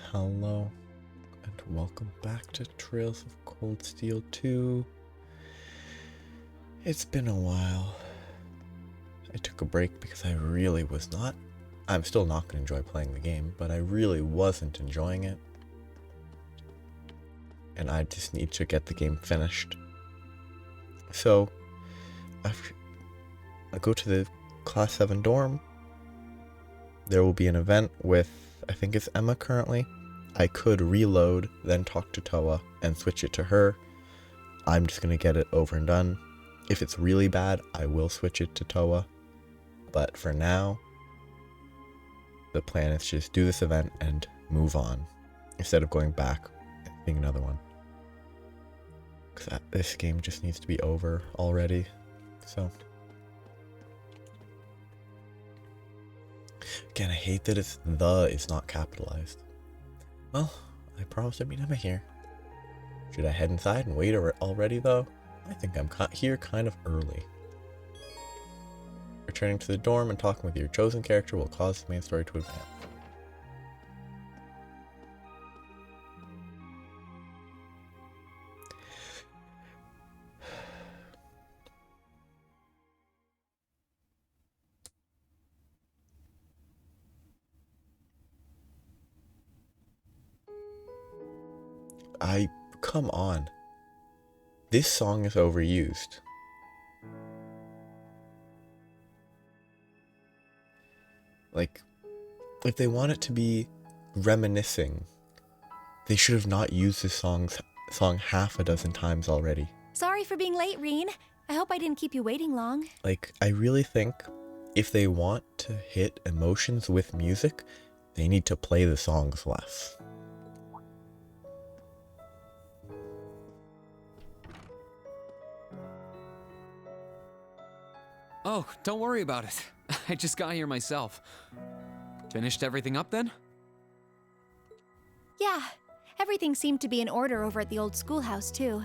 Hello, and welcome back to Trails of Cold Steel 2. It's been a while. I took a break because I really was not. I'm still not going to enjoy playing the game, but I really wasn't enjoying it. And I just need to get the game finished. So, after I go to the Class 7 dorm, there will be an event with, I think it's Emma currently. I could reload, then talk to Toa, and switch it to her. I'm just going to get it over and done. If it's really bad, I will switch it to Toa. But for now, the plan is to just do this event and move on, instead of going back and being another one. Because this game just needs to be over already. So, again, I hate that it's is not capitalized. Well, I promised I'd meet Emma here. Should I head inside and wait already, though? I think I'm here kind of early. Returning to the dorm and talking with your chosen character will cause the main story to advance. Come on. This song is overused. Like, if they want it to be reminiscing, they should have not used this song half a dozen times already. Sorry for being late, Reen. I hope I didn't keep you waiting long. Like, I really think if they want to hit emotions with music, they need to play the songs less. Oh, don't worry about it. I just got here myself. Finished everything up then? Yeah, everything seemed to be in order over at the old schoolhouse, too.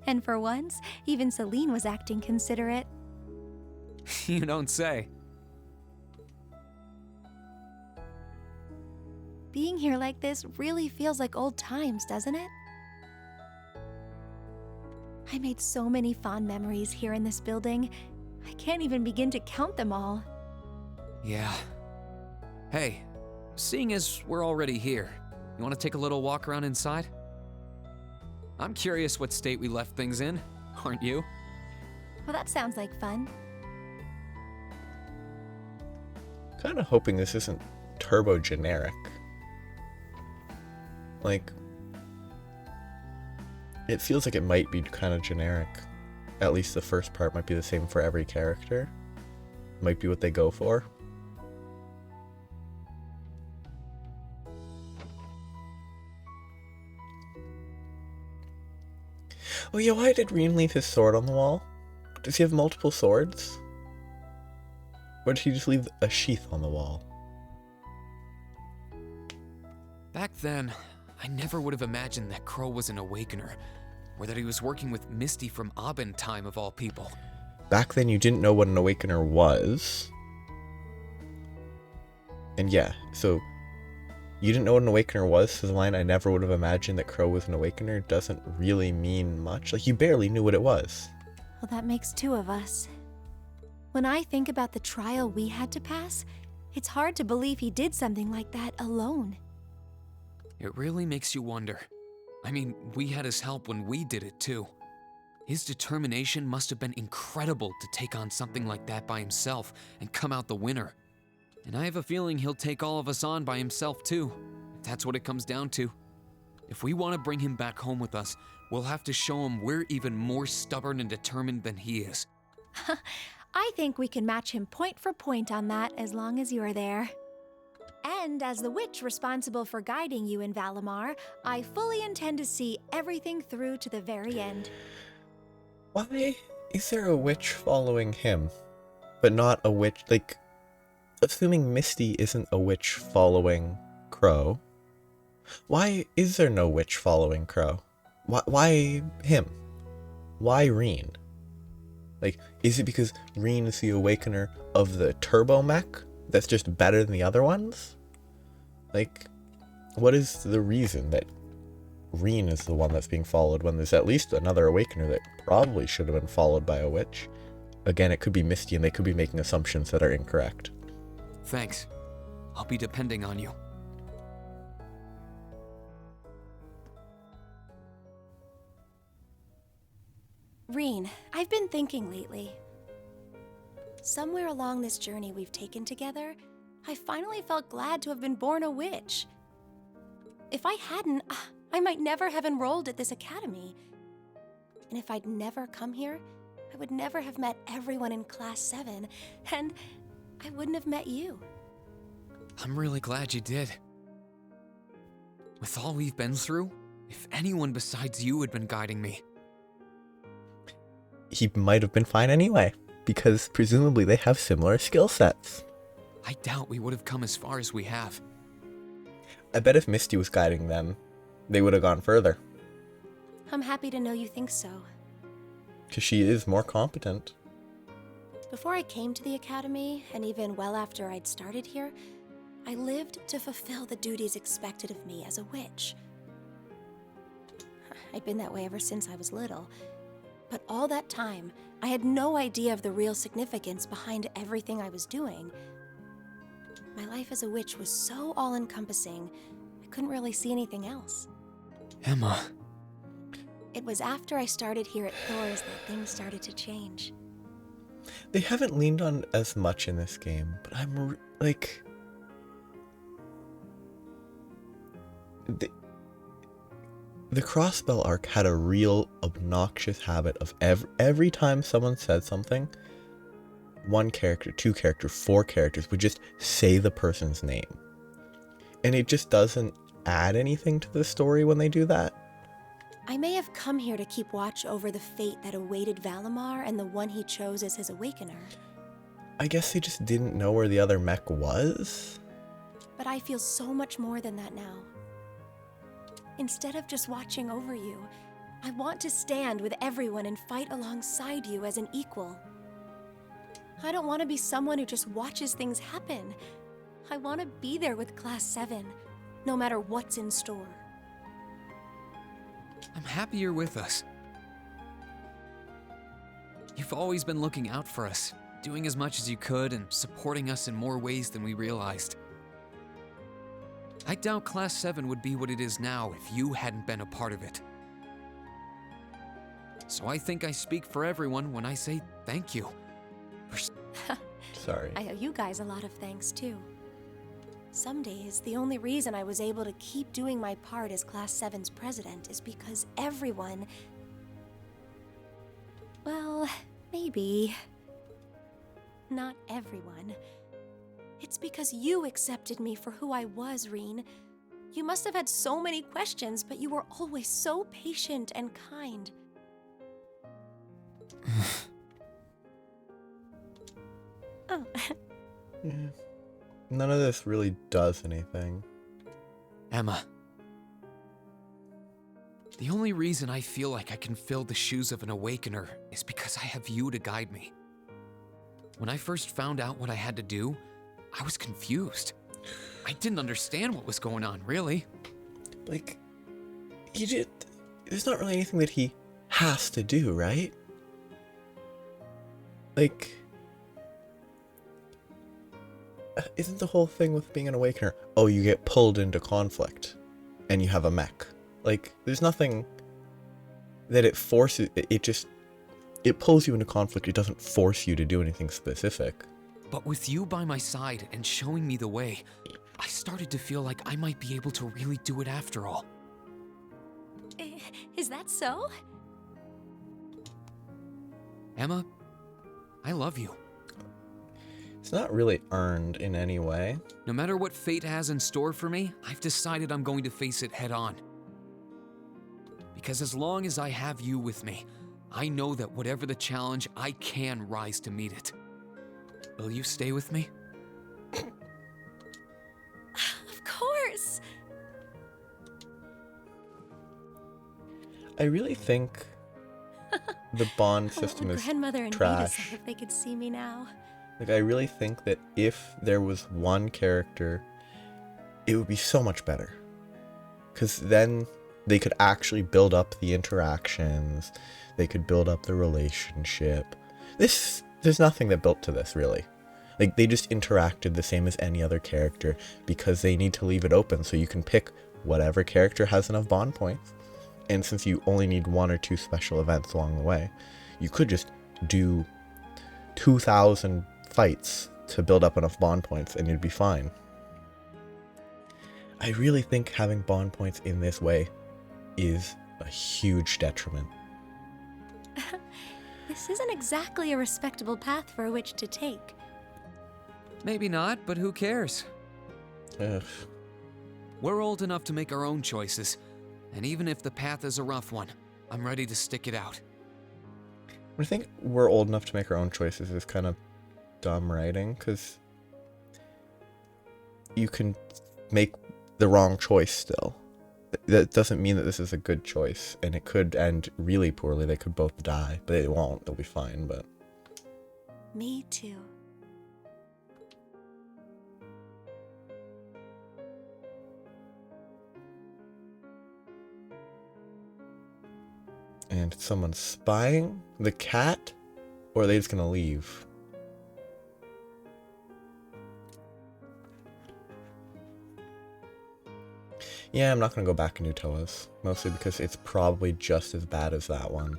And for once, even Celine was acting considerate. You don't say. Being here like this really feels like old times, doesn't it? I made so many fond memories here in this building. I can't even begin to count them all. Yeah. Hey, seeing as we're already here, you want to take a little walk around inside? I'm curious what state we left things in, aren't you? Well, that sounds like fun. Kind of hoping this isn't turbo generic. Like, it feels like it might be kind of generic. At least the first part might be the same for every character. Might be what they go for. Oh yeah, why did Reen leave his sword on the wall? Does he have multiple swords? Or did he just leave a sheath on the wall? Back then, I never would have imagined that Crow was an Awakener, or that he was working with Misty from Abin time of all people. Back then you didn't know what an Awakener was. And yeah, so you didn't know what an Awakener was, so the line "I never would have imagined that Crow was an Awakener" doesn't really mean much. Like, you barely knew what it was. Well, that makes two of us. When I think about the trial we had to pass, it's hard to believe he did something like that alone. It really makes you wonder. I mean, we had his help when we did it too. His determination must have been incredible to take on something like that by himself and come out the winner. And I have a feeling he'll take all of us on by himself too, if that's what it comes down to. If we want to bring him back home with us, we'll have to show him we're even more stubborn and determined than he is. I think we can match him point for point on that as long as you're there. And as the witch responsible for guiding you in Valimar, I fully intend to see everything through to the very end. Why is there a witch following him, but not a witch, like, assuming Misty isn't a witch following Crow, why is there no witch following Crow? Why him? Why Reen? Like, is it because Reen is the Awakener of the Turbo Mech that's just better than the other ones? Like, what is the reason that Reen is the one that's being followed when there's at least another Awakener that probably should have been followed by a witch? Again, it could be Misty and they could be making assumptions that are incorrect. Thanks. I'll be depending on you. Reen, I've been thinking lately. Somewhere along this journey we've taken together, I finally felt glad to have been born a witch. If I hadn't, I might never have enrolled at this academy. And if I'd never come here, I would never have met everyone in Class 7, and I wouldn't have met you. I'm really glad you did. With all we've been through, if anyone besides you had been guiding me, He might have been fine anyway, because presumably they have similar skill sets. I doubt we would have come as far as we have. I bet if Misty was guiding them, they would have gone further, I'm happy to know you think so. because she is more competent. Before I came to the academy, and even well after I'd started here, I lived to fulfill the duties expected of me as a witch. I'd been that way ever since I was little, but all that time, I had no idea of the real significance behind everything I was doing. My life as a witch was so all-encompassing, I couldn't really see anything else. Emma, It was after I started here at Thor's that things started to change. They haven't leaned on as much in this game, but I'm like... The Crossbell arc had a real obnoxious habit of every time someone said something, one character, two characters, four characters would just say the person's name. And it just doesn't add anything to the story when they do that. I may have come here to keep watch over the fate that awaited Valimar and the one he chose as his awakener. I guess they just didn't know where the other mech was. But I feel so much more than that now. Instead of just watching over you, I want to stand with everyone and fight alongside you as an equal. I don't want to be someone who just watches things happen. I want to be there with Class 7, no matter what's in store. I'm happy you're with us. You've always been looking out for us, doing as much as you could and supporting us in more ways than we realized. I doubt Class 7 would be what it is now if you hadn't been a part of it. So I think I speak for everyone when I say thank you. Sorry. I owe you guys a lot of thanks, too. Some days, the only reason I was able to keep doing my part as Class 7's president is because everyone... Well, maybe... not everyone. It's because you accepted me for who I was, Reen. You must have had so many questions, but you were always so patient and kind. Oh. Yeah. None of this really does anything. Emma. The only reason I feel like I can fill the shoes of an awakener is because I have you to guide me. When I first found out what I had to do, I was confused. I didn't understand what was going on, really. Like, there's not really anything that he has to do, right? Like, isn't the whole thing with being an awakener, oh, you get pulled into conflict and you have a mech? Like, there's nothing that it forces, it pulls you into conflict. It doesn't force you to do anything specific. But with you by my side and showing me the way, I started to feel like I might be able to really do it after all. Is that so? Emma, I love you. It's not really earned in any way. No matter what fate has in store for me, I've decided I'm going to face it head on. Because as long as I have you with me, I know that whatever the challenge, I can rise to meet it. Will you stay with me? Of course! I really think the bond system is Grandmother and Vita trash. said if they could see me now. Like, I really think that if there was one character, it would be so much better. Because then they could actually build up the interactions. They could build up the relationship. There's nothing that built to this, really. Like, they just interacted the same as any other character because they need to leave it open so you can pick whatever character has enough bond points. And since you only need 1 or 2 special events along the way, you could just do 2,000 fights to build up enough bond points and you'd be fine. I really think having bond points in this way is a huge detriment. This isn't exactly a respectable path for a witch to take. Maybe not, but who cares? Ugh. We're old enough to make our own choices, and even if the path is a rough one, I'm ready to stick it out. I think we're old enough to make our own choices is kind of dumb writing, because you can make the wrong choice still. That doesn't mean that this is a good choice, and it could end really poorly. They could both die, but it won't. They'll be fine, but... Me too. And someone's spying the cat, or are they just gonna leave? Yeah, I'm not gonna go back into Toa's, mostly because it's probably just as bad as that one.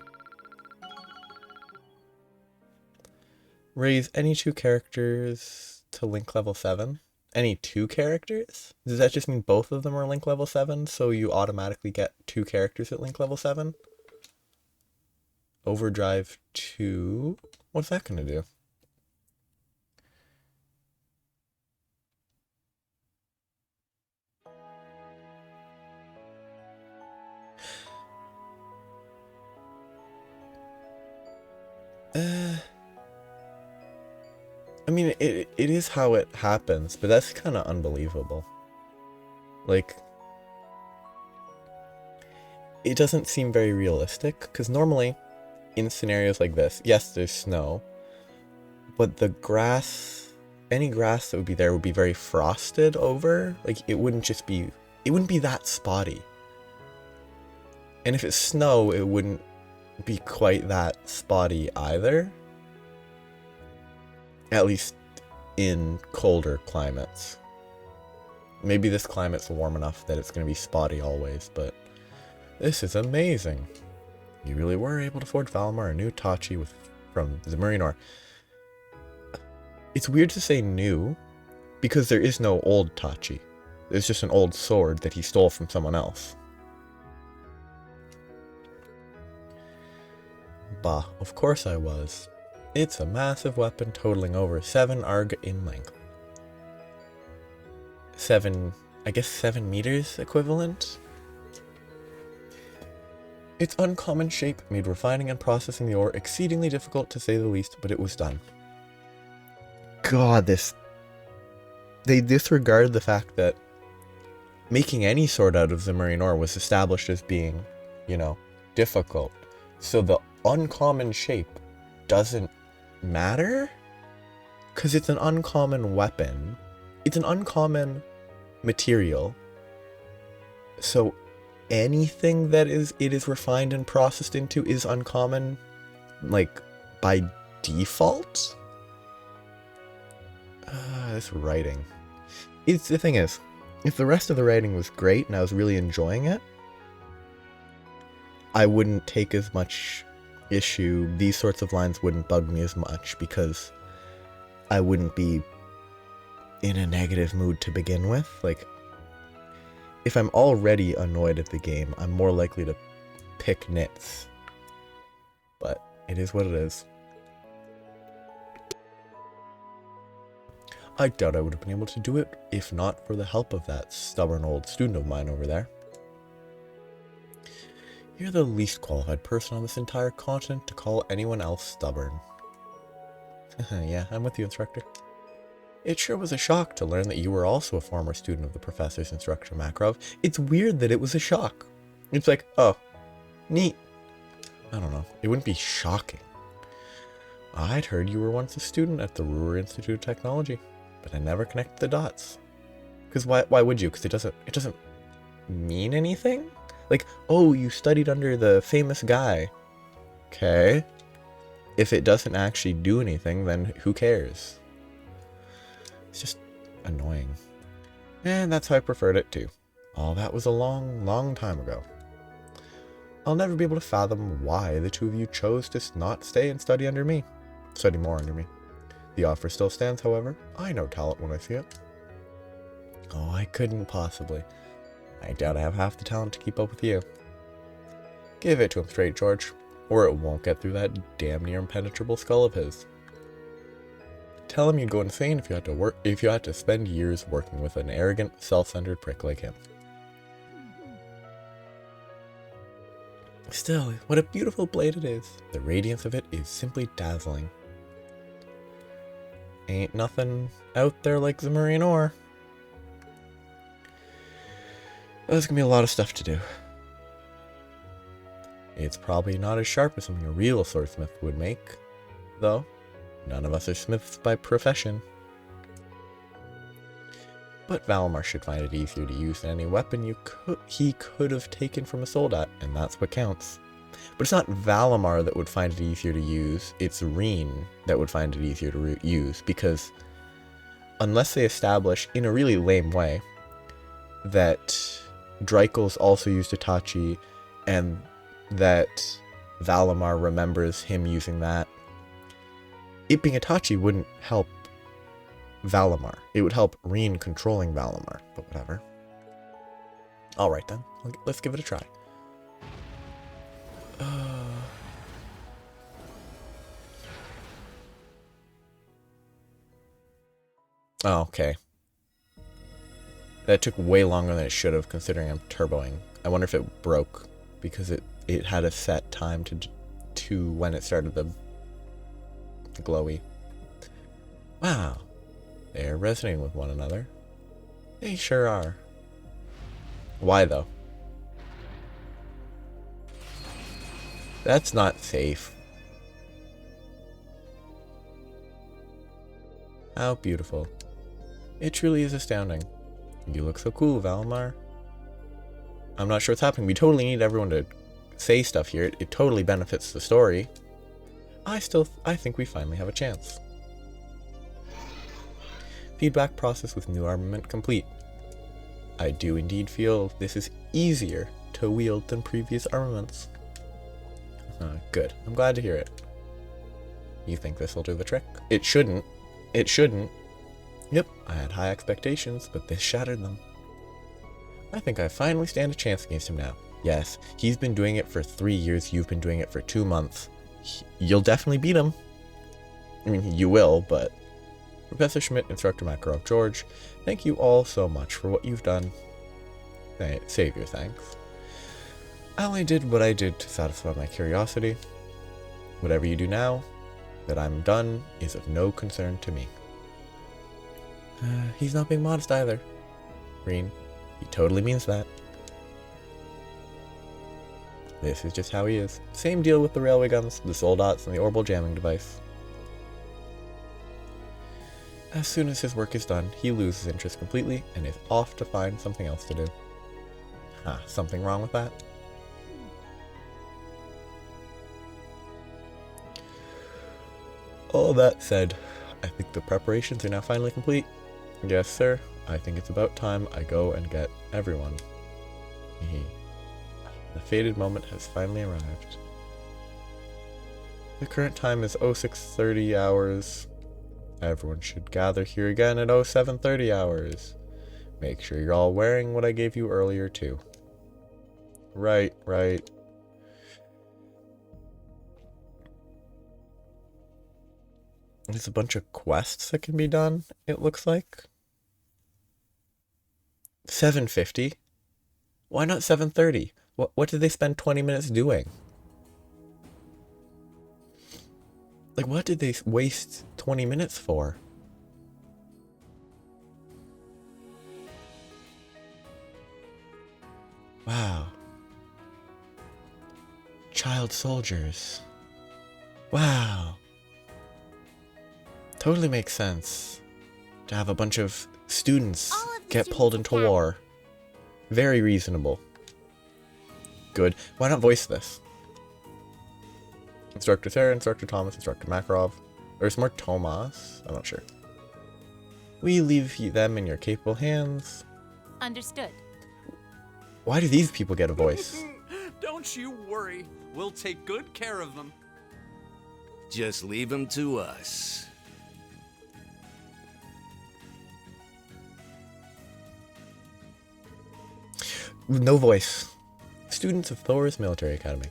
Raise any 2 characters to link level 7? Any 2 characters? Does that just mean both of them are link level 7, so you automatically get 2 characters at link level 7? Overdrive 2? What's that gonna do? I mean, it is how it happens, but that's kind of unbelievable. Like, it doesn't seem very realistic, because normally, in scenarios like this, yes, there's snow, but the grass, any grass that would be there would be very frosted over. Like, it wouldn't be that spotty. And if it's snow, it wouldn't be quite that spotty either. At least in colder climates. Maybe this climate's warm enough that it's going to be spotty always, but this is amazing. You really were able to forge Valimar a new Tachi from Zemurianor. It's weird to say new, because there is no old Tachi. There's just an old sword that he stole from someone else. Bah, of course I was. It's a massive weapon totaling over 7 arg in length. 7 meters equivalent? Its uncommon shape made refining and processing the ore exceedingly difficult to say the least, but it was done. God, they disregard the fact that making any sword out of Zemurian ore was established as being, difficult. So the uncommon shape doesn't matter? Because it's an uncommon weapon. It's an uncommon material. So anything that it is refined and processed into is uncommon, like, by default? This writing. The thing is, if the rest of the writing was great and I was really enjoying it, I wouldn't take as much issue. These sorts of lines wouldn't bug me as much because I wouldn't be in a negative mood to begin with. Like, if I'm already annoyed at the game, I'm more likely to pick nits. But it is what it is. I doubt I would have been able to do it if not for the help of that stubborn old student of mine over there. You're the least qualified person on this entire continent to call anyone else stubborn. Yeah, I'm with you, instructor. It sure was a shock to learn that you were also a former student of the professor's instructor, Makarov. It's weird that it was a shock. It's like, oh, neat. I don't know. It wouldn't be shocking. I'd heard you were once a student at the Ruhr Institute of Technology, but I never connected the dots. Because why would you? Because it doesn't mean anything? Like, oh, you studied under the famous guy. Okay. If it doesn't actually do anything, then who cares? It's just annoying. And that's how I preferred it too. All that was a long, long time ago. I'll never be able to fathom why the two of you chose to not stay and study under me. Study more under me. The offer still stands, however. I know talent when I see it. Oh, I couldn't possibly. I doubt I have half the talent to keep up with you. Give it to him straight, George, or it won't get through that damn near impenetrable skull of his. Tell him you'd go insane if you had to spend years working with an arrogant, self-centered prick like him. Still, what a beautiful blade it is. The radiance of it is simply dazzling. Ain't nothing out there like the marine ore. There's gonna be a lot of stuff to do. It's probably not as sharp as something a real swordsmith would make, though. None of us are smiths by profession. But Valimar should find it easier to use than any weapon he could have taken from a soldat, and that's what counts. But it's not Valimar that would find it easier to use, it's Reen that would find it easier to use, because unless they establish, in a really lame way, that Dreikel's also used Itachi, and that Valimar remembers him using that, it being Itachi wouldn't help Valimar. It would help Reen controlling Valimar, but whatever. Alright then, let's give it a try. Oh, okay. That took way longer than it should have, considering I'm turboing. I wonder if it broke, because it had a set time to when it started the glowy. Wow. They're resonating with one another. They sure are. Why, though? That's not safe. How beautiful. It truly is astounding. You look so cool, Valimar. I'm not sure what's happening. We totally need everyone to say stuff here. It totally benefits the story. I think we finally have a chance. Feedback process with new armament complete. I do indeed feel this is easier to wield than previous armaments. Good. I'm glad to hear it. You think this will do the trick? It shouldn't. It shouldn't. Yep, I had high expectations, but this shattered them. I think I finally stand a chance against him now. Yes, he's been doing it for 3 years, you've been doing it for 2 months. You'll definitely beat him. I mean, you will, but... Professor Schmidt, Instructor Makarov, George, thank you all so much for what you've done. Save your thanks. I only did what I did to satisfy my curiosity. Whatever you do now, that I'm done, is of no concern to me. He's not being modest either. Reen, he totally means that. This is just how he is. Same deal with the railway guns, the soldats, and the orbital jamming device. As soon as his work is done, he loses interest completely and is off to find something else to do. Something wrong with that? All that said, I think the preparations are now finally complete. Yes, sir. I think it's about time I go and get everyone. The fated moment has finally arrived. The current time is 0630 hours. Everyone should gather here again at 0730 hours. Make sure you're all wearing what I gave you earlier, too. Right. There's a bunch of quests that can be done, it looks like. 750? Why not 730? What did they spend 20 minutes doing? Like, what did they waste 20 minutes for? Wow. Child soldiers. Wow. Totally makes sense to have a bunch of students All of get Students pulled into Academy. war. Very reasonable. Good. Why not voice this? Instructor Sarah, Instructor Thomas, Instructor Makarov. Or it's more Tomas. I'm not sure. We leave them in your capable hands. Understood. Why do these people get a voice? Don't you worry. We'll take good care of them. Just leave them to us. No voice. Students of Thor's Military Academy.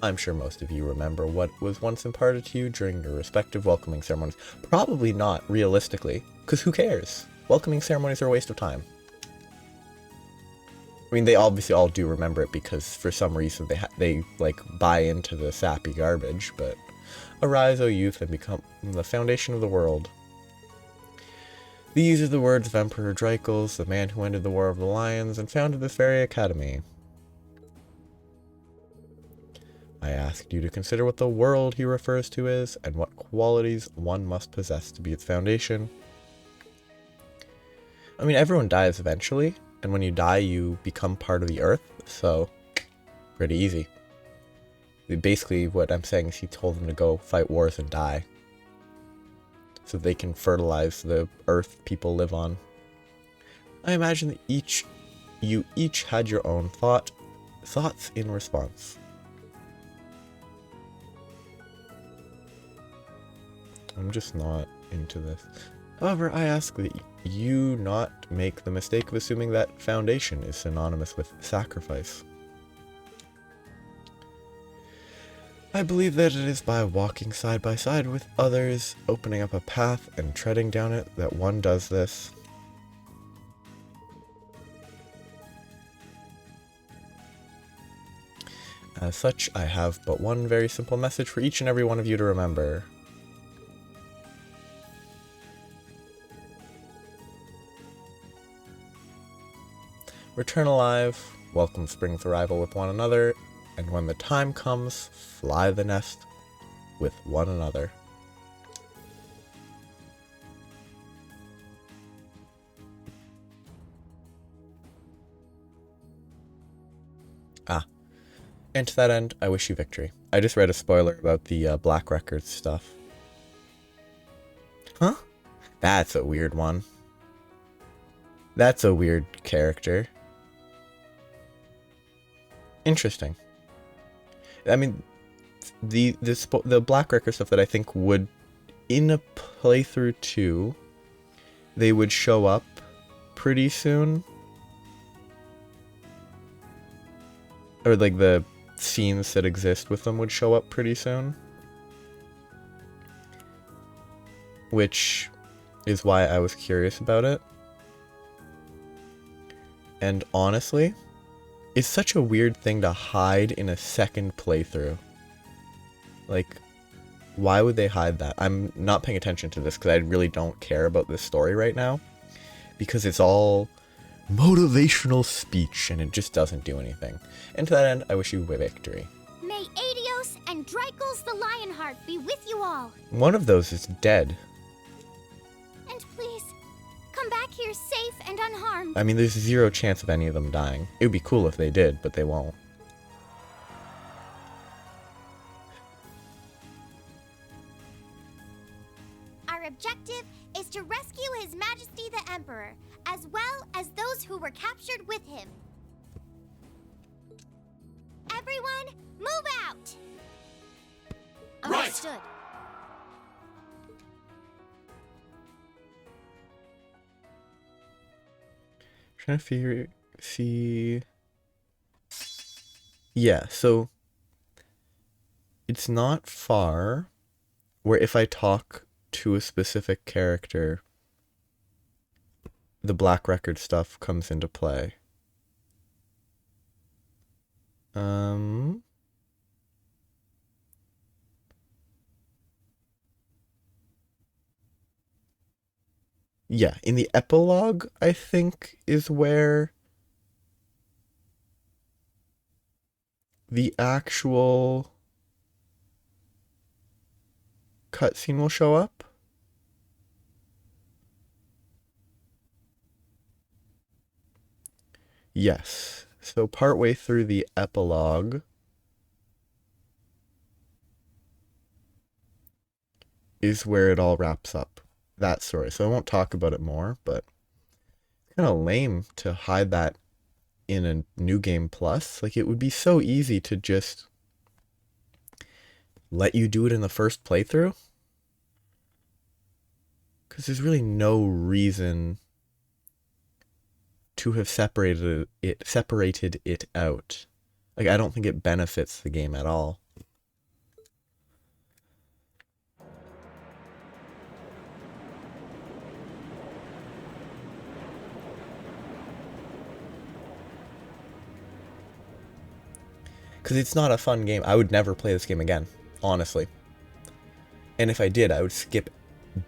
I'm sure most of you remember what was once imparted to you during your respective welcoming ceremonies. Probably not, realistically, because who cares? Welcoming ceremonies are a waste of time. I mean, they obviously all do remember it because for some reason they like buy into the sappy garbage, but arise, O youth, and become the foundation of the world. These are the words of Emperor Dreichels, the man who ended the War of the Lions and founded this very academy. I asked you to consider what the world he refers to is, and what qualities one must possess to be its foundation. I mean, everyone dies eventually, and when you die, you become part of the earth, so pretty easy. Basically, what I'm saying is he told them to go fight wars and die, so they can fertilize the earth people live on. I imagine that you each had your own thoughts in response. I'm just not into this. However, I ask that you not make the mistake of assuming that foundation is synonymous with sacrifice. I believe that it is by walking side by side with others, opening up a path and treading down it, that one does this. As such, I have but one very simple message for each and every one of you to remember. Return alive, welcome spring's arrival with one another, and when the time comes, fly the nest with one another. And to that end, I wish you victory. I just read a spoiler about the Black Records stuff. Huh? That's a weird one. That's a weird character. Interesting. I mean, the Black Record stuff that I think would, in a playthrough 2, they would show up pretty soon. Or like the scenes that exist with them would show up pretty soon. Which is why I was curious about it. And honestly, it's such a weird thing to hide in a second playthrough. Like, why would they hide that? I'm not paying attention to this because I really don't care about this story right now. Because it's all motivational speech and it just doesn't do anything. And to that end, I wish you victory. May Adios and Dreichels the Lionheart be with you all. One of those is dead. And please, come back here safe and unharmed. I mean, there's zero chance of any of them dying. It would be cool if they did, but they won't. Our objective is to rescue His Majesty the Emperor, as well as those who were captured with him. Everyone, move out! Right. Understood. Trying to see. Yeah, so it's not far where if I talk to a specific character, the Black Record stuff comes into play. Yeah, in the epilogue, I think, is where the actual cutscene will show up. Yes. So partway through the epilogue is where it all wraps up. That story. So I won't talk about it more, but it's kind of lame to hide that in a New Game Plus. Like, it would be so easy to just let you do it in the first playthrough. Because there's really no reason to have separated it out. Like, I don't think it benefits the game at all. Because it's not a fun game. I would never play this game again, honestly. And if I did, I would skip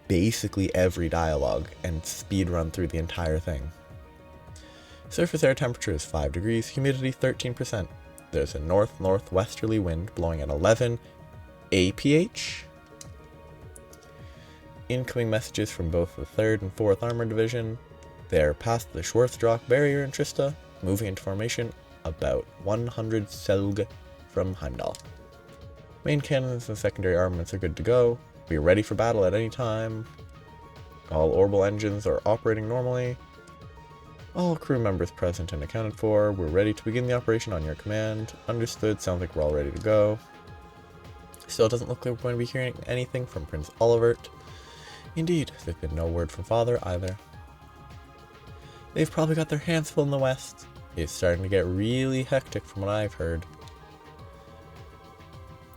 basically every dialogue and speed run through the entire thing. Surface air temperature is 5 degrees, humidity 13%. There's a north-northwesterly wind blowing at 11 APH. Incoming messages from both the 3rd and 4th Armored Division. They're past the Schwarzdrach barrier in Trista, moving into formation about 100 Selg from Heimdall. Main cannons and secondary armaments are good to go. We are ready for battle at any time. All orbital engines are operating normally. All crew members present and accounted for. We're ready to begin the operation on your command. Understood. Sounds like we're all ready to go. Still doesn't look like we're going to be hearing anything from Prince Olivert. Indeed, there's been no word from Father either. They've probably got their hands full in the west. It's starting to get really hectic from what I've heard.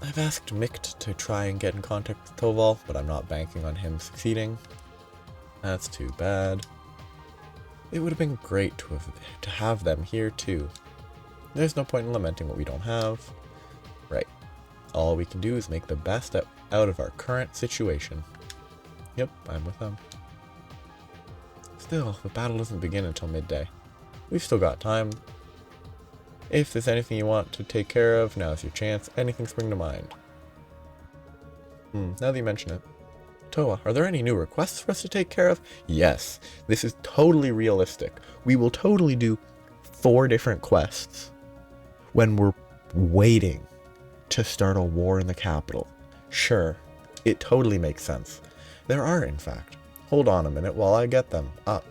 I've asked Mikt to try and get in contact with Toval, but I'm not banking on him succeeding. That's too bad. It would have been great to have them here too. There's no point in lamenting what we don't have. Right. All we can do is make the best out of our current situation. Yep, I'm with them. Still, the battle doesn't begin until midday. We've still got time. If there's anything you want to take care of, now's your chance. Anything spring to mind? Now that you mention it. Toa, are there any new requests for us to take care of? Yes, this is totally realistic. We will totally do 4 different quests when we're waiting to start a war in the capital. Sure, it totally makes sense. There are, in fact. Hold on a minute while I get them up.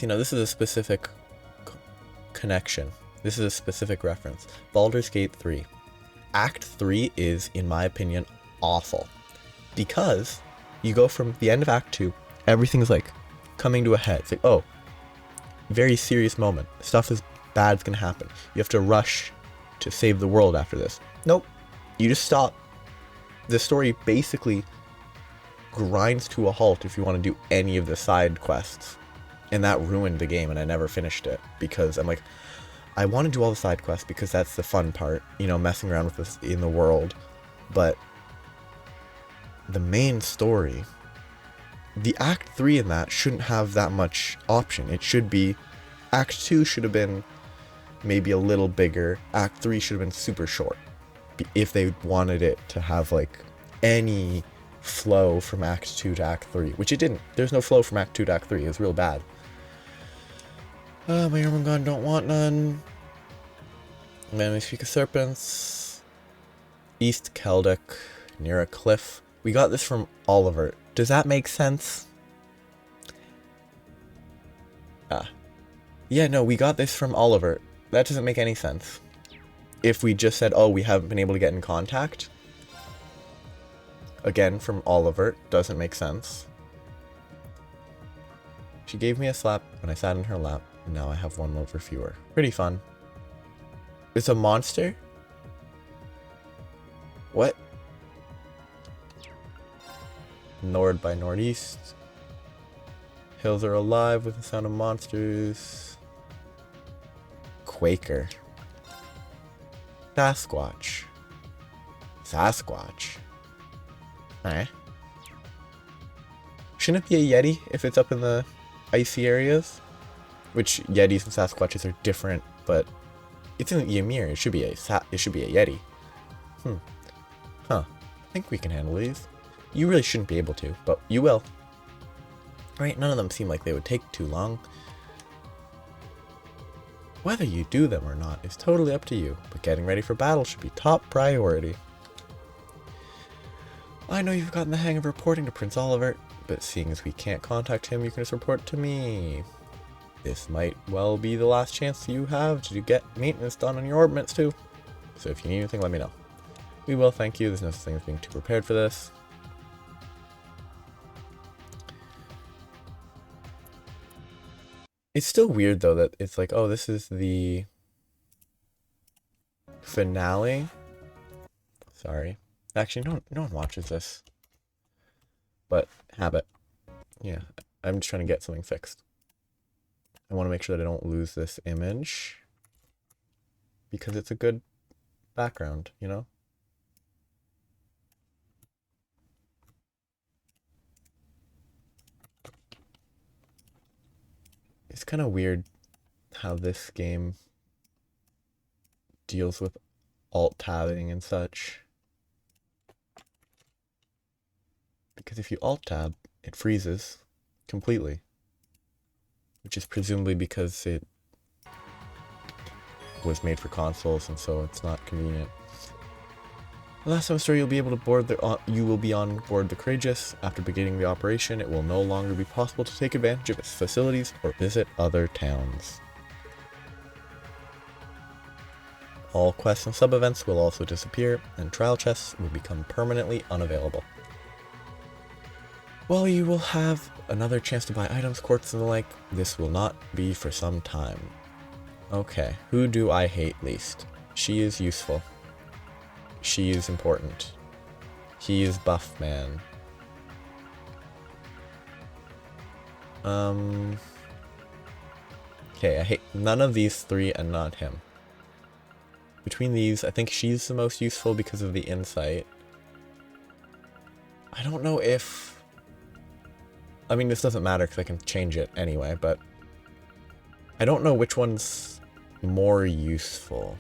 You know, this is a specific connection. This is a specific reference. Baldur's Gate 3. Act 3 is, in my opinion, awful. Because you go from the end of Act 2, everything's like coming to a head. It's like, oh, very serious moment. Stuff is bad's gonna happen. You have to rush to save the world after this. Nope. You just stop. The story basically grinds to a halt if you want to do any of the side quests. And that ruined the game, and I never finished it because I'm like, I want to do all the side quests because that's the fun part, you know, messing around with this in the world. But the main story, the Act 3 in that shouldn't have that much option. It should be, Act 2 should have been maybe a little bigger. Act 3 should have been super short. If they wanted it to have like any flow from Act 2 to Act 3, which it didn't. There's no flow from Act 2 to Act 3. It was real bad. My Ermengarde don't want none. Then we speak of serpents. East Keldek, near a cliff. We got this from Oliver. Does that make sense? Yeah, no, we got this from Oliver. That doesn't make any sense. If we just said, oh, we haven't been able to get in contact. Again, from Oliver, doesn't make sense. She gave me a slap when I sat in her lap, and now I have one lover fewer. Pretty fun. It's a monster? What? Nord by Northeast. Hills are alive with the sound of monsters. Quaker. Sasquatch. Sasquatch. Eh. Shouldn't it be a Yeti if it's up in the icy areas? Which Yetis and Sasquatches are different, but it's in Ymir. It should be a Yeti. Huh. I think we can handle these. You really shouldn't be able to, but you will. Right, none of them seem like they would take too long. Whether you do them or not is totally up to you, but getting ready for battle should be top priority. I know you've gotten the hang of reporting to Prince Oliver, but seeing as we can't contact him, you can just report to me. This might well be the last chance you have to get maintenance done on your orbits too. So if you need anything, let me know. We will, thank you. There's no such thing as being too prepared for this. It's still weird though that it's like, oh, this is the finale. Sorry. Actually, no one watches this. But habit. Yeah, I'm just trying to get something fixed. I want to make sure that I don't lose this image because it's a good background, you know? It's kind of weird how this game deals with alt-tabbing and such. Because if you alt-tab, it freezes completely. Which is presumably because it was made for consoles and so it's not convenient. Last semester you'll be able to board you will be on board the Courageous. After beginning the operation, it will no longer be possible to take advantage of its facilities or visit other towns. All quests and sub-events will also disappear, and trial chests will become permanently unavailable. While you will have another chance to buy items, quartz and the like, this will not be for some time. Okay, who do I hate least? She is useful. She is important. He is buff man. Okay, I hate none of these three and not him. Between these, I think she's the most useful because of the insight. I don't know if... I mean, this doesn't matter because I can change it anyway, but... I don't know which one's more useful.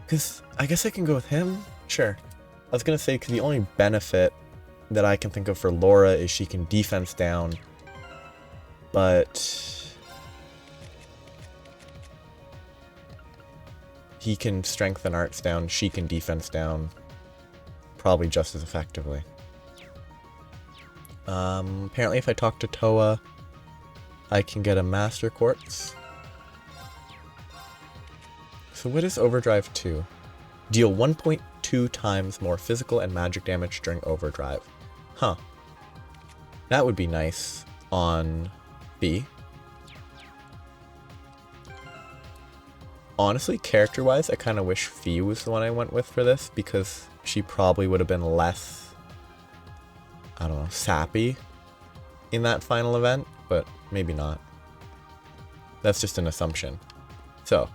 Because I guess I can go with him? Sure. I was going to say, because the only benefit that I can think of for Laura is she can defense down. But... he can strengthen arts down, she can defense down. Probably just as effectively. Apparently if I talk to Toa, I can get a Master Quartz. So what is Overdrive 2? Deal 1.2 times more physical and magic damage during Overdrive. Huh. That would be nice on B. Honestly, character-wise, I kind of wish Fee was the one I went with for this, because she probably would have been less, I don't know, sappy in that final event, but maybe not. That's just an assumption. So,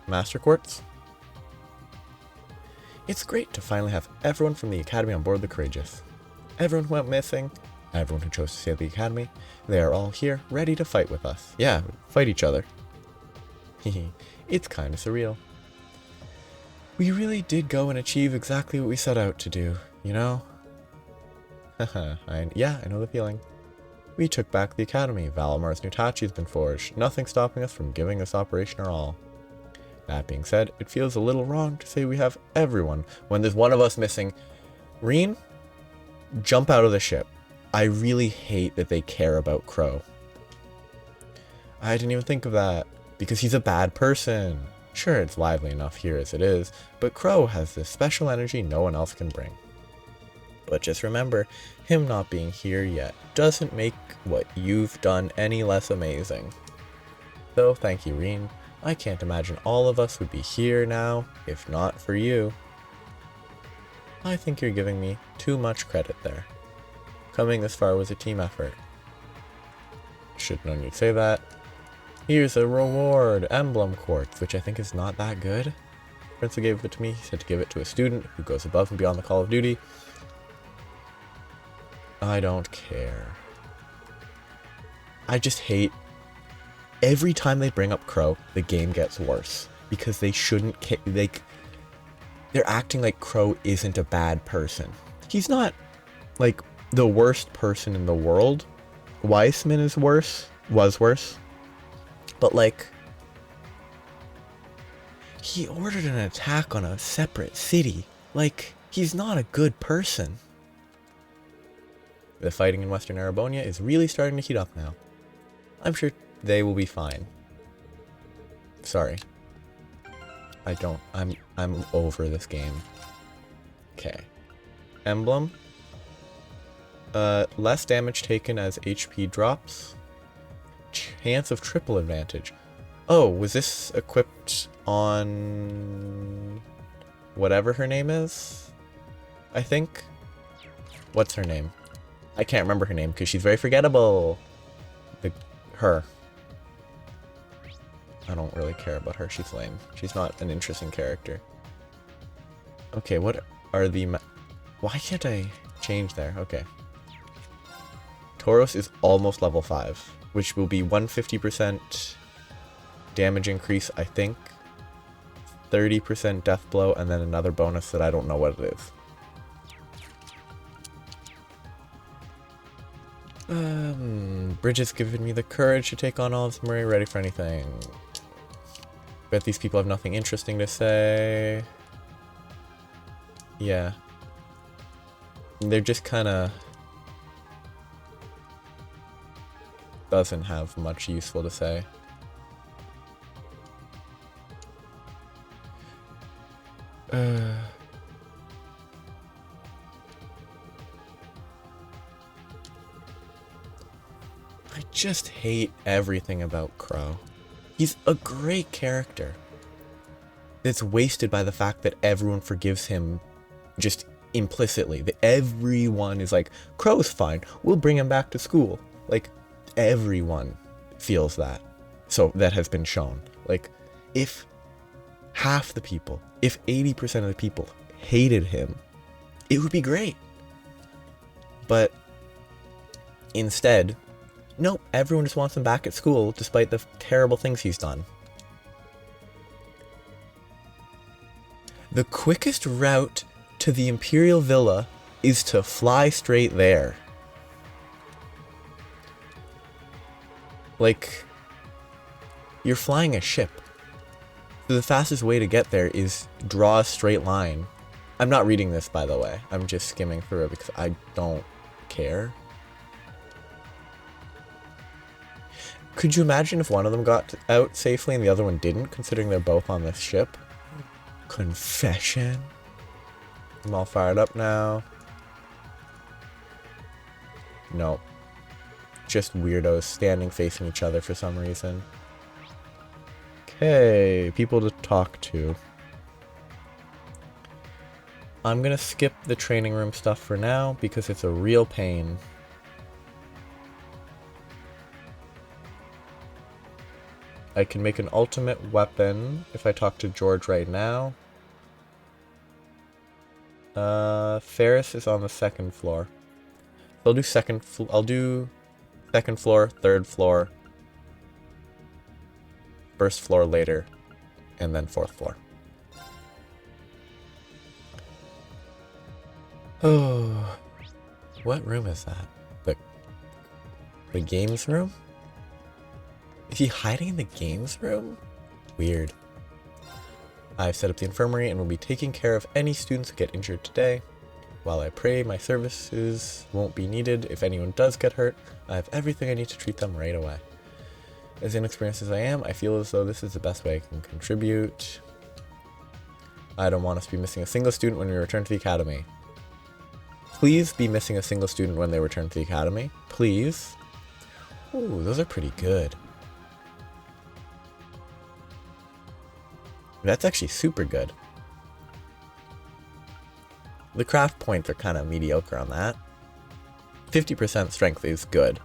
Master Quartz. It's great to finally have everyone from the Academy on board the Courageous. Everyone who went missing, everyone who chose to stay at the Academy, they are all here, ready to fight with us. Yeah, fight each other. Hehe. It's kind of surreal. We really did go and achieve exactly what we set out to do, you know? Haha, yeah, I know the feeling. We took back the Academy, Valamar's new Tachi has been forged, nothing stopping us from giving this operation our all. That being said, it feels a little wrong to say we have everyone when there's one of us missing. Reen, jump out of the ship. I really hate that they care about Crow. I didn't even think of that. Because he's a bad person. Sure, it's lively enough here as it is, but Crow has this special energy no one else can bring. But just remember, him not being here yet doesn't make what you've done any less amazing. So thank you, Reen. I can't imagine all of us would be here now if not for you. I think you're giving me too much credit there. Coming this far was a team effort. Should've known you'd say that. Here's a reward, Emblem Quartz, which I think is not that good. Prince gave it to me. He said to give it to a student who goes above and beyond the call of duty. I don't care. I just hate... every time they bring up Crow, the game gets worse. Because they shouldn't... they're acting like Crow isn't a bad person. He's not like, the worst person in the world. Weissman is worse. Was worse. But, like, he ordered an attack on a separate city. Like, he's not a good person. The fighting in Western Arabonia is really starting to heat up now. I'm sure they will be fine. Sorry. I'm over this game. Okay. Emblem. Less damage taken as HP drops. Chance of triple advantage. Oh, was this equipped on whatever her name is? I think. What's her name? I can't remember her name because she's very forgettable. Her. I don't really care about her. She's lame. She's not an interesting character. Okay, what are the... Why can't I change there? Okay. Tauros is almost level 5, which will be 150% damage increase, I think. 30% death blow, and then another bonus that I don't know what it is. Bridget's given me the courage to take on Olive Murray, ready for anything. Bet these people have nothing interesting to say. Yeah. They're just kinda... doesn't have much useful to say. I just hate everything about Crow. He's a great character. It's wasted by the fact that everyone forgives him just implicitly. That everyone is like, Crow's fine, we'll bring him back to school. Like, everyone feels that. So that has been shown. Like, if half the people, if 80% of the people hated him, it would be great. But instead, nope, everyone just wants him back at school despite the terrible things he's done. The quickest route to the Imperial Villa is to fly straight there. Like, you're flying a ship. So the fastest way to get there is draw a straight line. I'm not reading this, by the way. I'm just skimming through it because I don't care. Could you imagine if one of them got out safely and the other one didn't, considering they're both on this ship? Confession. I'm all fired up now. Nope. Just weirdos standing facing each other for some reason. Okay, people to talk to. I'm gonna skip the training room stuff for now because it's a real pain. I can make an ultimate weapon if I talk to George right now. Ferris is on the second floor. I'll do second floor, third floor, first floor later, and then fourth floor. Oh, what room is that? The games room? Is he hiding in the games room? Weird. I've set up the infirmary and will be taking care of any students who get injured today. While I pray my services won't be needed if anyone does get hurt, I have everything I need to treat them right away. As inexperienced as I am, I feel as though this is the best way I can contribute. I don't want us to be missing a single student when we return to the academy. Please be missing a single student when they return to the academy. Please. Ooh, those are pretty good. That's actually super good. The craft points are kind of mediocre on that. 50% strength is good.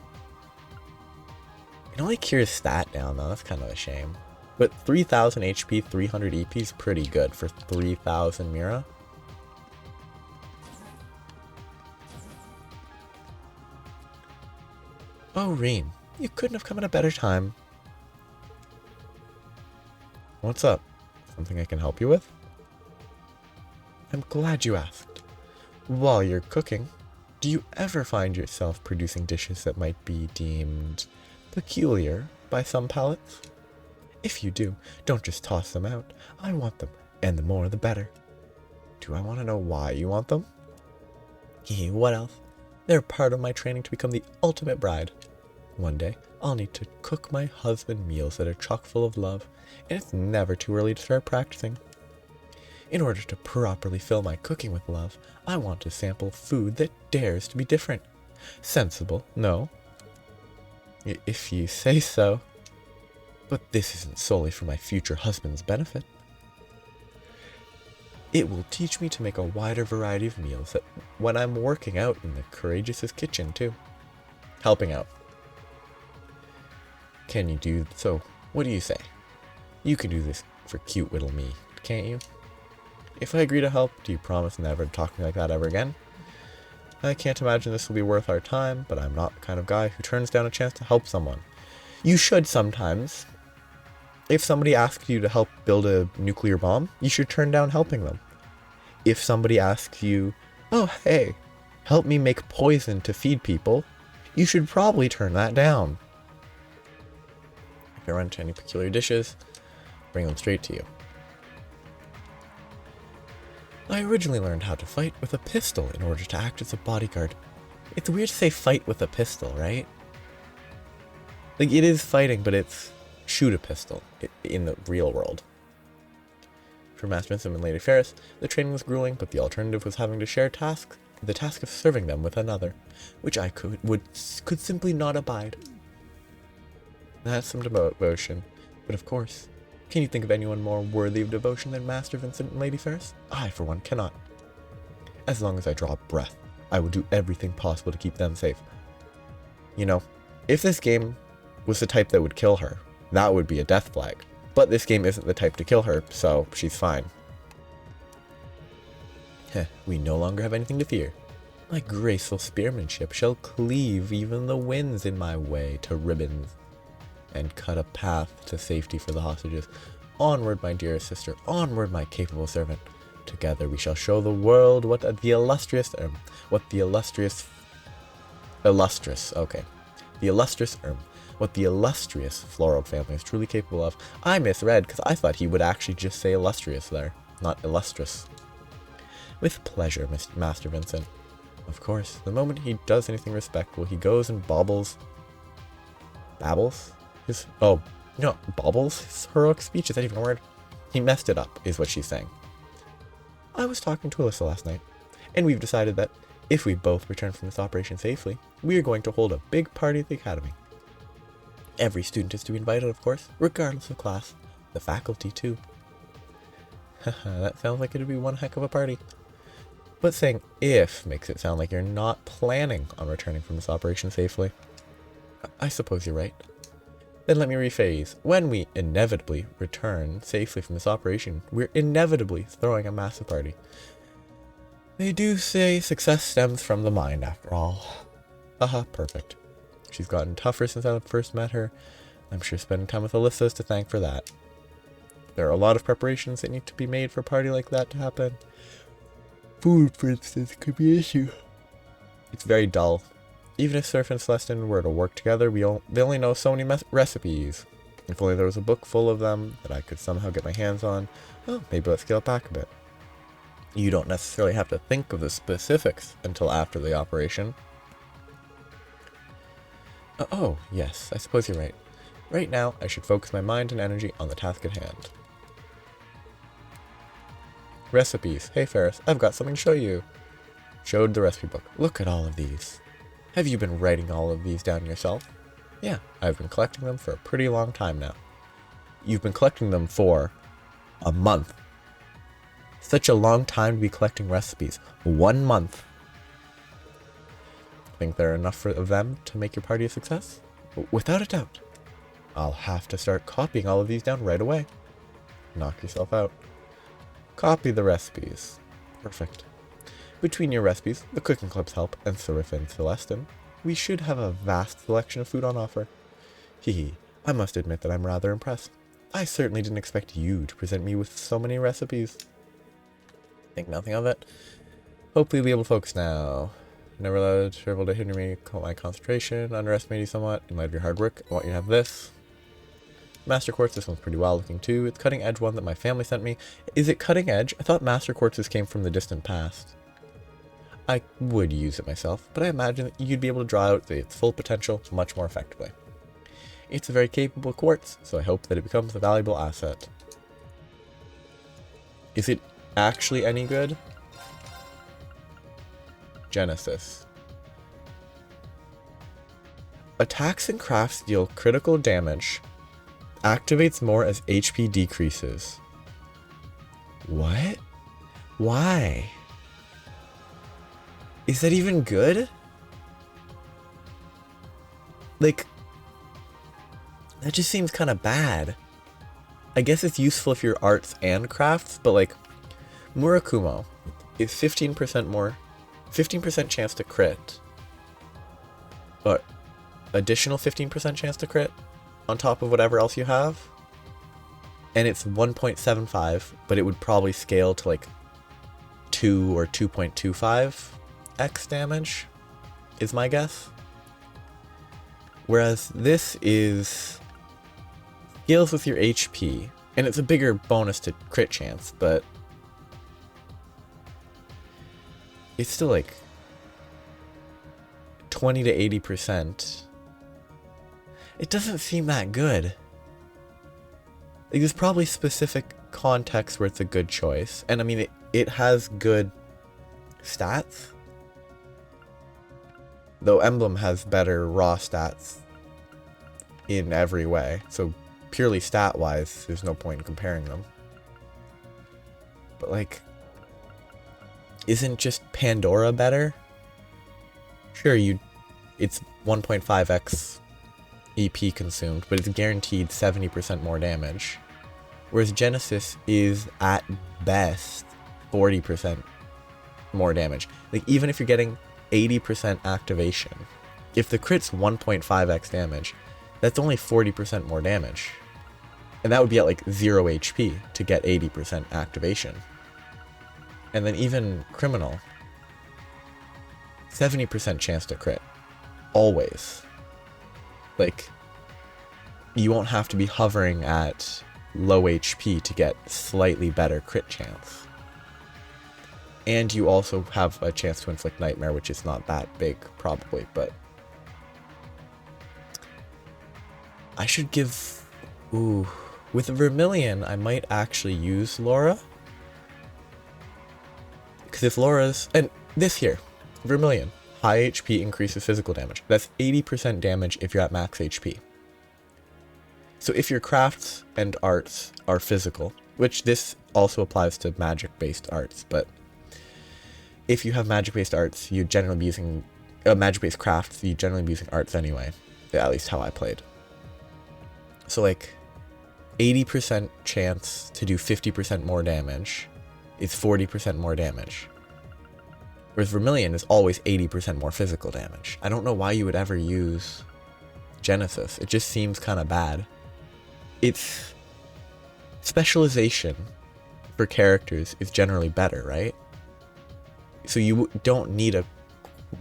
It only cures stat down though, that's kind of a shame. But 3000 HP, 300 EP is pretty good for 3000 Mira. Oh, Rean, you couldn't have come at a better time. What's up? Something I can help you with? I'm glad you asked. While you're cooking, Do you ever find yourself producing dishes that might be deemed peculiar by some palates? If you do, don't just toss them out. I want them, and the more the better. Do I want to know why you want them? What else? They're part of my training to become the ultimate bride. One day, I'll need to cook my husband meals that are chock full of love, and it's never too early to start practicing. In order to properly fill my cooking with love, I want to sample food that dares to be different. Sensible, no? If you say so. But this isn't solely for my future husband's benefit. It will teach me to make a wider variety of meals that when I'm working out in the Courageous' kitchen too. Helping out. Can you do so? What do you say? You can do this for cute little me, can't you? If I agree to help, do you promise never to talk to me like that ever again? I can't imagine this will be worth our time, but I'm not the kind of guy who turns down a chance to help someone. You should sometimes. If somebody asks you to help build a nuclear bomb, you should turn down helping them. If somebody asks you, oh hey, help me make poison to feed people, you should probably turn that down. If I run into any peculiar dishes, bring them straight to you. I originally learned how to fight with a pistol in order to act as a bodyguard. It's weird to say fight with a pistol, right? Like, it is fighting, but it's shoot a pistol in the real world. For Master Vincent and Lady Ferris, the training was grueling, but the alternative was having to share tasks, the task of serving them with another, which I could simply not abide. That's some devotion, but of course, can you think of anyone more worthy of devotion than Master Vincent and Lady Ferris? I, for one, cannot. As long as I draw breath, I will do everything possible to keep them safe. You know, if this game was the type that would kill her, that would be a death flag. But this game isn't the type to kill her, so she's fine. Heh, we no longer have anything to fear. My graceful spearmanship shall cleave even the winds in my way to ribbons, and cut a path to safety for the hostages. Onward, my dearest sister, onward, my capable servant. Together we shall show the world what the illustrious Floral family is truly capable of. I misread because I thought he would actually just say illustrious there, not illustrious. With pleasure, Master Vincent. Of course, the moment he does anything respectful, he goes and babbles his heroic speech. Is that even a word? He messed it up, is what she's saying. I was talking to Alyssa last night, and we've decided that if we both return from this operation safely, we are going to hold a big party at the academy. Every student is to be invited, of course, regardless of class. The faculty, too. Haha, that sounds like it'd be one heck of a party. But saying if makes it sound like you're not planning on returning from this operation safely. I suppose you're right. Then let me rephrase. When we inevitably return safely from this operation, we're inevitably throwing a massive party. They do say success stems from the mind, after all. Haha, perfect. She's gotten tougher since I first met her. I'm sure spending time with Alyssa is to thank for that. There are a lot of preparations that need to be made for a party like that to happen. Food, for instance, could be an issue. It's very dull. Even if Surf and Celestin were to work together, they only know so many recipes. If only there was a book full of them that I could somehow get my hands on, well, maybe let's scale it back a bit. You don't necessarily have to think of the specifics until after the operation. Oh, yes, I suppose you're right. Right now, I should focus my mind and energy on the task at hand. Recipes. Hey Ferris, I've got something to show you. Showed the recipe book. Look at all of these. Have you been writing all of these down yourself? Yeah, I've been collecting them for a pretty long time now. You've been collecting them for a month. Such a long time to be collecting recipes. 1 month. Think there are enough of them to make your party a success? Without a doubt. I'll have to start copying all of these down right away. Knock yourself out. Copy the recipes. Perfect. Between your recipes, the cooking club's help, and Surf and Celestin, we should have a vast selection of food on offer. Hee, I must admit that I'm rather impressed. I certainly didn't expect you to present me with so many recipes. Think nothing of it. Hopefully you'll be able to focus now. Never allowed to able to hinder me, call my concentration, underestimate you somewhat. In light of your hard work, I want you to have this. Master Quartz, this one's pretty wild looking too. It's cutting edge one that my family sent me. Is it cutting edge? I thought Master Quartzes came from the distant past. I would use it myself, but I imagine that you'd be able to draw out its full potential much more effectively. It's a very capable quartz, so I hope that it becomes a valuable asset. Is it actually any good? Genesis. Attacks and crafts deal critical damage. Activates more as HP decreases. What? Why? Is that even good? Like, that just seems kind of bad. I guess it's useful if you're arts and crafts, but like, Murakumo is 15% more, 15% chance to crit. But additional 15% chance to crit on top of whatever else you have. And it's 1.75, but it would probably scale to like 2 or 2.25x damage, is my guess. Whereas this is scales with your HP, and it's a bigger bonus to crit chance, but it's still like 20 to 80%. It doesn't seem that good. Like, there's probably specific context where it's a good choice, and I mean it has good stats. Though Emblem has better raw stats in every way, so purely stat-wise, there's no point in comparing them. But like, isn't just Pandora better? Sure, it's 1.5x EP consumed, but it's guaranteed 70% more damage. Whereas Genesis is, at best, 40% more damage. Like, even if you're getting 80% activation, if the crit's 1.5x damage, that's only 40% more damage. And that would be at like 0 HP to get 80% activation. And then even Criminal, 70% chance to crit. Always. Like, you won't have to be hovering at low HP to get slightly better crit chance. And you also have a chance to inflict Nightmare, which is not that big, probably, but I should give... Ooh. With Vermilion, I might actually use Laura. Because if Laura's... And this here, Vermilion. High HP increases physical damage. That's 80% damage if you're at max HP. So if your crafts and arts are physical, which this also applies to magic-based arts, but if you have magic-based arts, you generally be using... magic-based crafts, you generally be using arts anyway. At least how I played. So like, 80% chance to do 50% more damage is 40% more damage. Whereas Vermilion is always 80% more physical damage. I don't know why you would ever use Genesis. It just seems kind of bad. Its specialization for characters is generally better, right? So you don't need a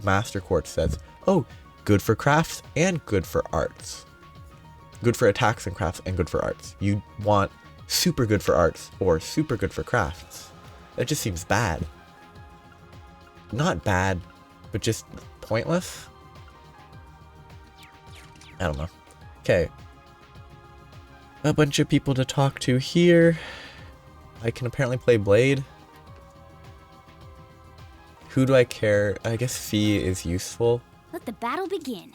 Master Quartz that's, oh, good for crafts and good for arts. Good for attacks and crafts and good for arts. You want super good for arts or super good for crafts. That just seems bad. Not bad, but just pointless? I don't know. Okay. A bunch of people to talk to here. I can apparently play Blade. Who do I care? I guess Fee is useful. Let the battle begin.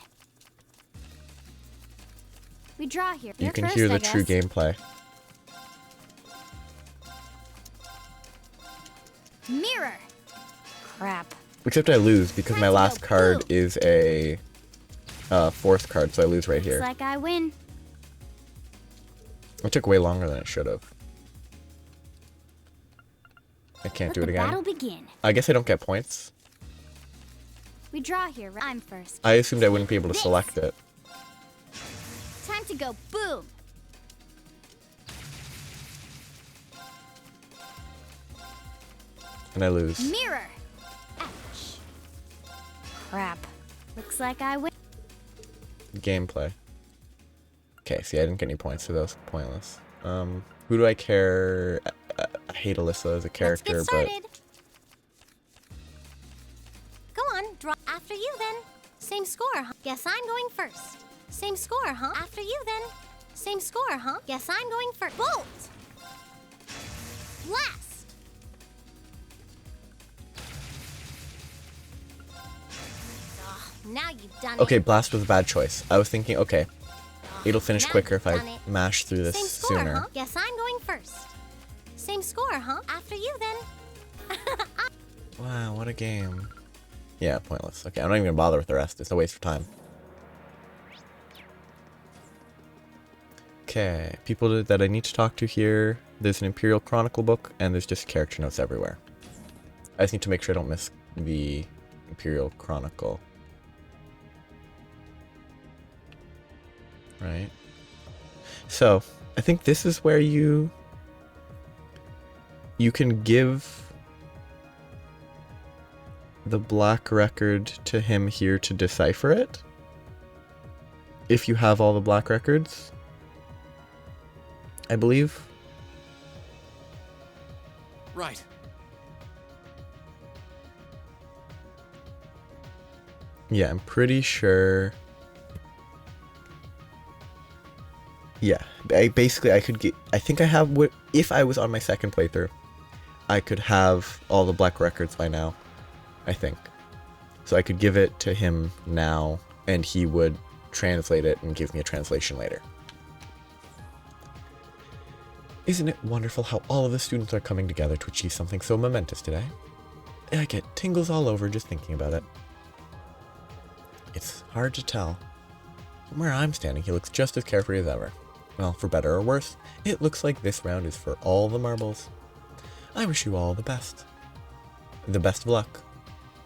We draw here. You You're can first, hear I the true guess. gameplay. Mirror. Crap. Except I lose because my last card is a force card, so I lose right here. Looks like I win. It took way longer than it should have. I can't do it Let the battle again. begin. I guess I don't get points. We draw here. I'm first. I assumed I wouldn't be able to select it. Time to go boom. And I lose. Mirror. Ouch. Crap. Looks like I win. Gameplay. Okay, see, I didn't get any points, so that was pointless. Who do I care? I hate Alyssa as a character, Let's but get started. Go on, draw after you then. Same score, huh? Guess I'm going first. Same score, huh? After you then. Same score, huh? Guess I'm going first. Bolt! Blast! Ugh, now you've done okay, it. Blast was a bad choice. I was thinking, okay, it'll finish Now quicker if you've I done it. mash through this Same score, sooner. huh? Guess I'm going first. Same score, huh? After you then. Wow, what a game. Yeah, pointless. Okay, I'm not even gonna bother with the rest. It's a waste of time. Okay, people that I need to talk to here. There's an Imperial Chronicle book, and there's just character notes everywhere. I just need to make sure I don't miss the Imperial Chronicle. Right. So, I think this is where you can give the black record to him here to decipher it. If you have all the black records, I believe. Right. Yeah, I'm pretty sure. Yeah, I could get. I think I have what if I was on my second playthrough, I could have all the black records by now. I think. So I could give it to him now, and he would translate it and give me a translation later. Isn't it wonderful how all of the students are coming together to achieve something so momentous today? I get tingles all over just thinking about it. It's hard to tell. From where I'm standing, he looks just as carefree as ever. Well, for better or worse, it looks like this round is for all the marbles. I wish you all the best. The best of luck.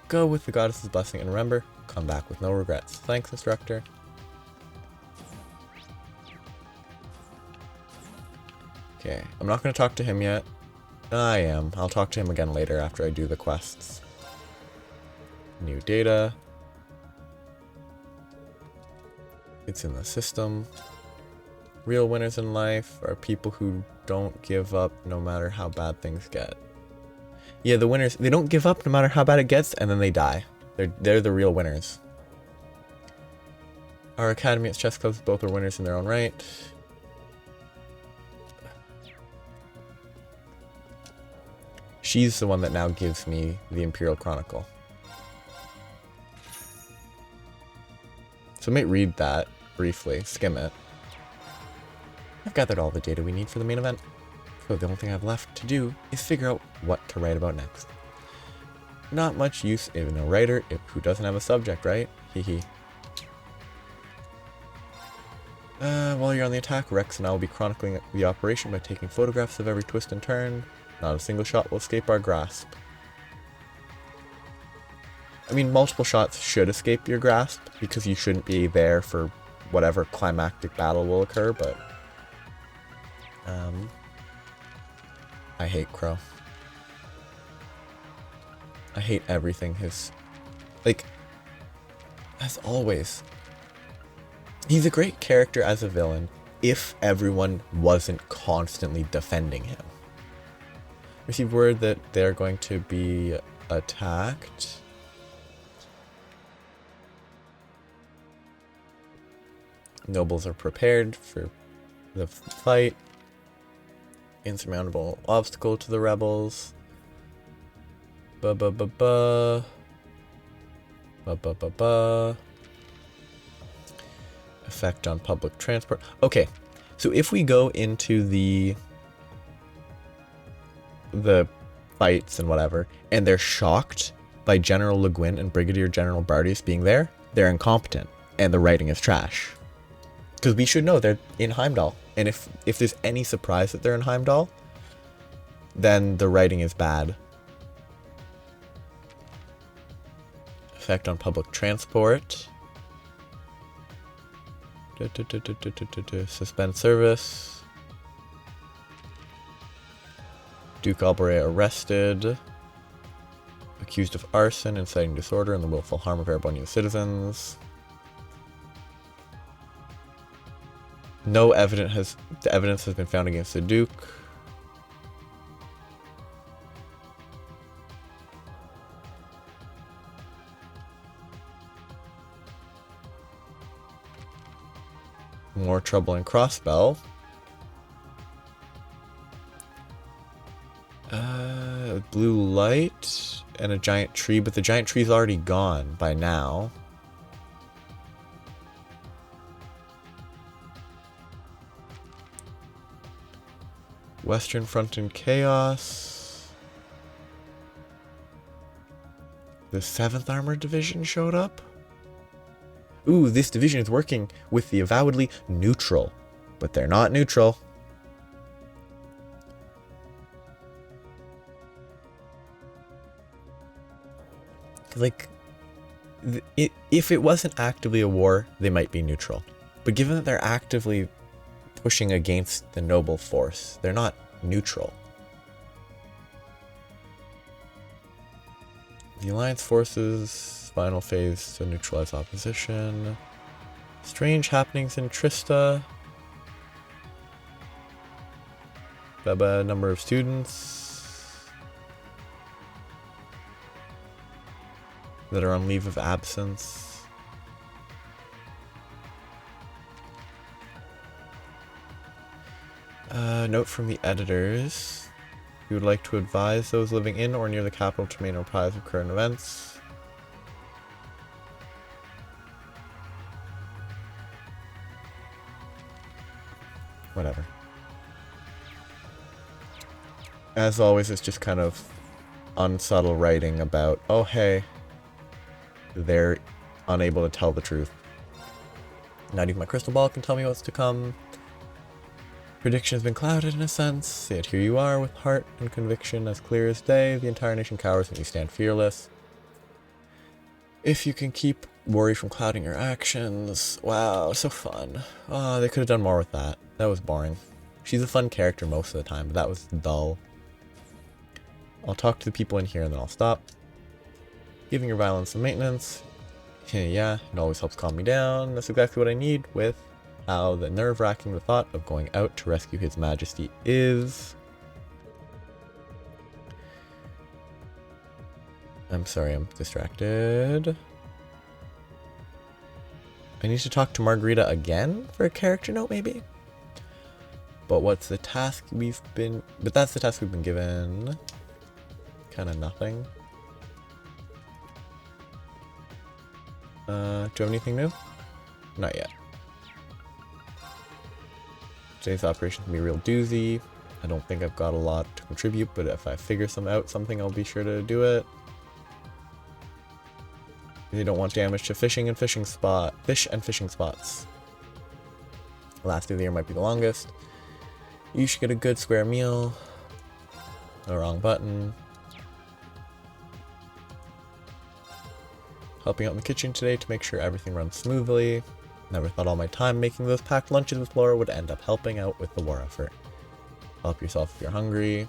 Go with the goddess's blessing and remember, come back with no regrets. Thanks, instructor. Okay, I'm not going to talk to him yet. I am. I'll talk to him again later after I do the quests. New data. It's in the system. Real winners in life are people who don't give up no matter how bad things get. Yeah, the winners, they don't give up no matter how bad it gets, and then they die. They're the real winners. Our academy at chess clubs both are winners in their own right. She's the one that now gives me the Imperial Chronicle. So I might read that briefly, skim it. I've gathered all the data we need for the main event, so the only thing I have left to do is figure out what to write about next. Not much use in a writer who doesn't have a subject, right? Hehe. While you're on the attack, Rex and I will be chronicling the operation by taking photographs of every twist and turn. Not a single shot will escape our grasp. I mean, multiple shots should escape your grasp, because you shouldn't be there for whatever climactic battle will occur, but... I hate Crow. I hate everything like, as always. He's a great character as a villain, if everyone wasn't constantly defending him. Received word that they're going to be attacked. Nobles are prepared for the fight. Insurmountable obstacle to the rebels. Effect on public transport. Okay, so if we go into the fights and whatever, and they're shocked by General Le Guin and Brigadier General Bardius being there, they're incompetent, and the writing is trash. Because we should know they're in Heimdall, and if there's any surprise that they're in Heimdall, then the writing is bad. Effect on public transport. Suspend service. Duke Albury arrested. accused of arson, inciting disorder, and the willful harm of Erebonian citizens. No evidence has been found against the Duke. More trouble in Crossbell. Blue light and a giant tree, but the giant tree's already gone by now. Western Front in chaos. The 7th Armored Division showed up. Ooh, this division is working with the avowedly neutral, but they're not neutral. Like, if it wasn't actively a war, they might be neutral. But given that they're actively pushing against the noble force, they're not neutral. The Alliance forces, final phase to neutralize opposition. Strange happenings in Trista. Beba, number of students that are on leave of absence. Note from the editors. We would like to advise those living in or near the capital to remain apprised of current events. Whatever. As always, it's just kind of unsubtle writing about, oh hey, they're unable to tell the truth. Not even my crystal ball can tell me what's to come. Prediction has been clouded in a sense, yet here you are with heart and conviction as clear as day. The entire nation cowers and you stand fearless. If you can keep worry from clouding your actions. Wow, so fun. Oh, they could have done more with that. That was boring. She's a fun character most of the time, but that was dull. I'll talk to the people in here and then I'll stop. Giving your violence some maintenance. Yeah, it always helps calm me down. That's exactly what I need with how the nerve-wracking the thought of going out to rescue His Majesty is. I'm sorry, I'm distracted. I need to talk to Margarita again for a character note, maybe? But what's the task we've been... But that's the task we've been given. Kinda nothing. Do you have anything new? Not yet. Today's operation can be a real doozy. I don't think I've got a lot to contribute, but if I figure something, I'll be sure to do it. You don't want damage to fish and fishing spots. Last of the year might be the longest. You should get a good square meal. No wrong button. Helping out in the kitchen today to make sure everything runs smoothly. Never thought all my time making those packed lunches with Laura would end up helping out with the war effort. Help yourself if you're hungry.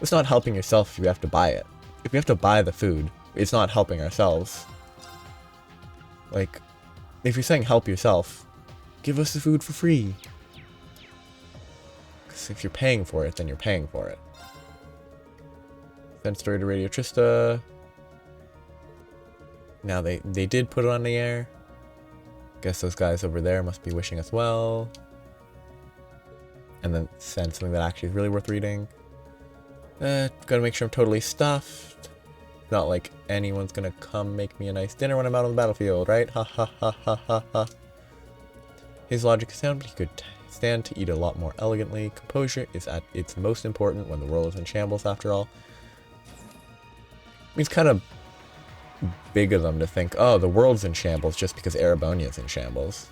It's not helping yourself if you have to buy it. If we have to buy the food, it's not helping ourselves. Like, if you're saying help yourself, give us the food for free. Because if you're paying for it, then you're paying for it. Send story to Radio Trista. Now they did put it on the air. Guess those guys over there must be wishing us well. And then send something that actually is really worth reading. Gotta make sure I'm totally stuffed. Not like anyone's gonna come make me a nice dinner when I'm out on the battlefield, right? Ha ha ha ha ha ha. His logic is sound, but he could stand to eat a lot more elegantly. Composure is at its most important when the world is in shambles, after all. It's kind of big of them to think, oh, the world's in shambles just because Erebonia's in shambles.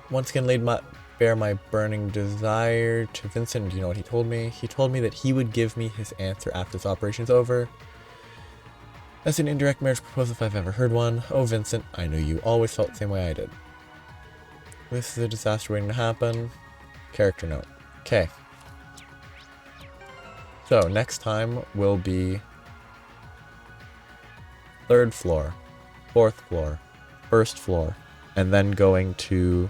Once again bare my burning desire to Vincent. Do you know what he told me? He told me that he would give me his answer after this operation's over. That's an indirect marriage proposal if I've ever heard one. Oh, Vincent, I knew you always felt the same way I did. This is a disaster waiting to happen. Character note. Okay. So next time will be 3rd floor, 4th floor, 1st floor, and then going to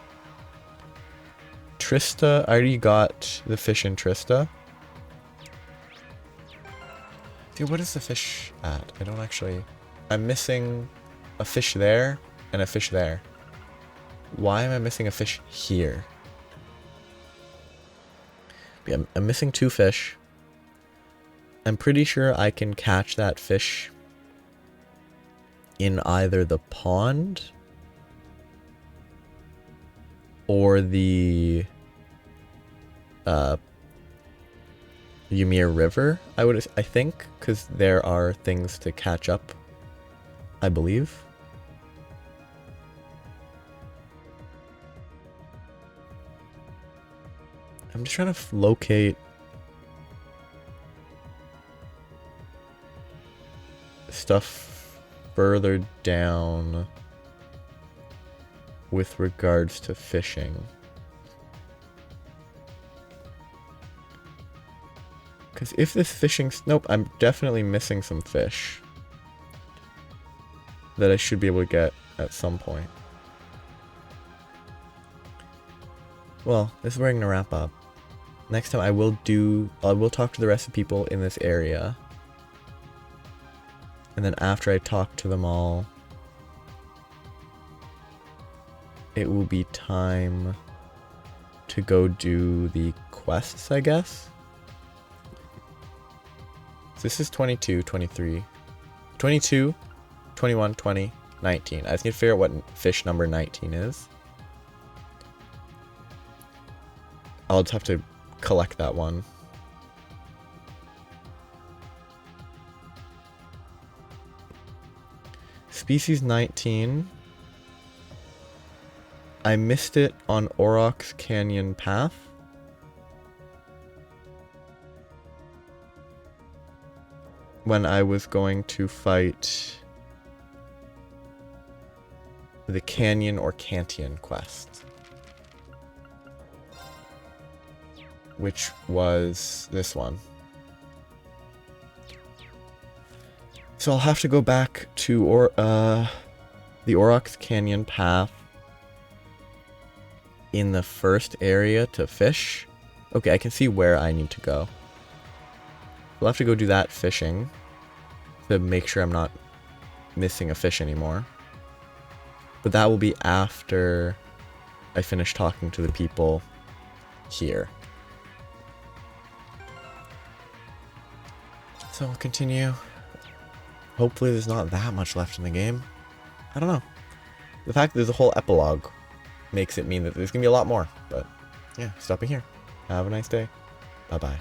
Trista. I already got the fish in Trista. Dude, what is the fish at? I don't actually... I'm missing a fish there and a fish there. Why am I missing a fish here? Yeah, I'm missing 2 fish. I'm pretty sure I can catch that fish in either the pond or the Ymir River, I think, because there are things to catch up, I believe. I'm just trying to locate stuff further down with regards to fishing. Because if this fishing... Nope, I'm definitely missing some fish that I should be able to get at some point. Well, this is where I'm going to wrap up. Next time I will talk to the rest of the people in this area. And then after I talk to them all, it will be time to go do the quests, I guess. So this is 22, 23, 22, 21, 20, 19. I just need to figure out what fish number 19 is. I'll just have to collect that one. Species 19. I missed it on Aurochs Canyon Path. When I was going to fight the Canyon or Cantian quest. Which was this one. So I'll have to go back to the Aurochs Canyon Path in the first area to fish. Okay, I can see where I need to go. I'll have to go do that fishing to make sure I'm not missing a fish anymore. But that will be after I finish talking to the people here. So I'll continue. Hopefully there's not that much left in the game. I don't know. The fact that there's a whole epilogue makes it mean that there's going to be a lot more. But yeah, stopping here. Have a nice day. Bye-bye.